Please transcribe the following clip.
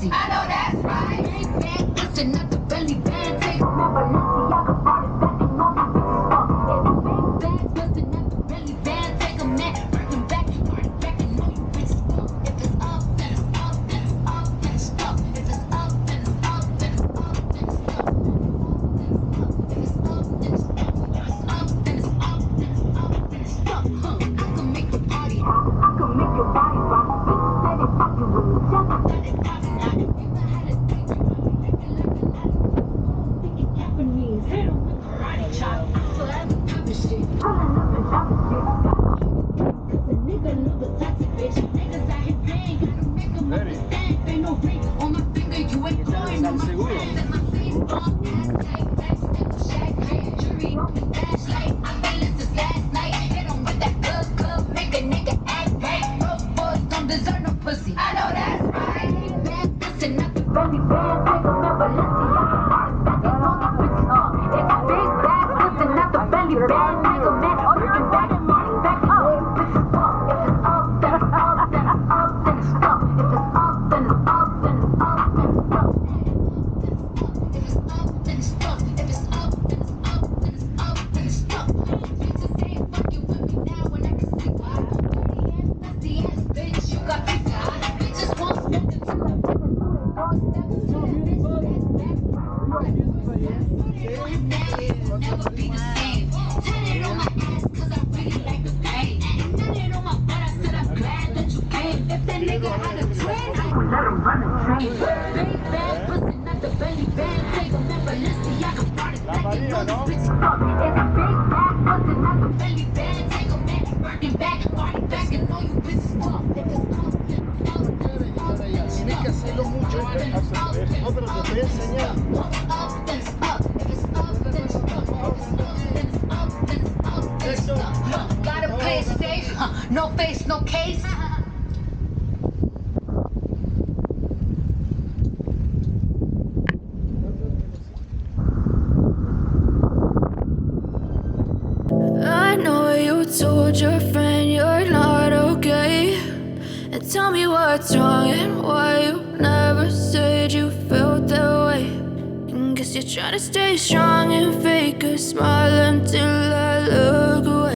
pussy. I know that's right. Big bag, pussy, not the belly band. Take my Balenciaga, brought it back and all the bitches fuck. It's big bag, pussy, not the belly band. Take a man, working back, party back and all you bitches fuck. If it's up, then it's up, then it's up, then it's up. If it's up, then it's up, then it's up, then it's up. If it's up, then it's up, if it's up, then it's up, then it's up, then it's up. I can make your party hot, I can make your body rock. Bitches say they fucking with me, just like they poppin' out. If I had a dick, you probably lickin' like a lollipop. Thinking Japanese, hit 'em with karate chop. I'm forever poppin' shit, pulling up and dropping shit. Cause a nigga love a toxic bitch. Niggas out here playing, gotta make 'em understand. Ain't no ring on my finger, you ain't blowing on my friends. And my face on ass tight, legs still shag tight. Jury on me flashlight, I've been listening last night. Hit 'em with that good, make a nigga act right. Broke boys don't deserve no pussy. I know that's right. Big bad pussy, not the belly band. Take a man, Balenciaga, brought it back and all the bitches fuck. It's big bad pussy, not the belly band. Take a man, working back and money back and all you bitches fuck. If it's up, then it's up, then it's up, then it's up. If it's up, then it's up, then it's up, then it's up. If it's up, then it's up. If it's up, then it's up, then it's up, then it's up. Bitches ain't fucking with me now when I can see why. Dirty ass, nasty ass bitch, you got pizza hot. Bitches won't smoke until I put it through the doorstep. So that bitch back, like footsteps. Put it on him now, it'll never be the same. Tatted on my ass 'cause I really like the pain. And nutted on my butt, I said I'm glad that you came. If that nigga had a twin, I would let him run the train. Big bad pussy, not the belly band. Take a man, Balenciaga, brought it back and all the bitches fuck. It's a big bad pussy, not the belly band. Take a man, working back, party back and all you bitches fuck. If it's up, then it's up, then it's up, then it's Tienes que up. hacerlo mucho. No, pero te estoy enseñando. What's up, then it's up. If it's up, then it's up. If it's up, then it's up, then it's up, then it's up. Gotta play it safe. No face, no case. I know you told your friend you're not okay. And tell me what's wrong and why you never said you felt that way. And guess you're trying to stay strong and fake a smile until I look away.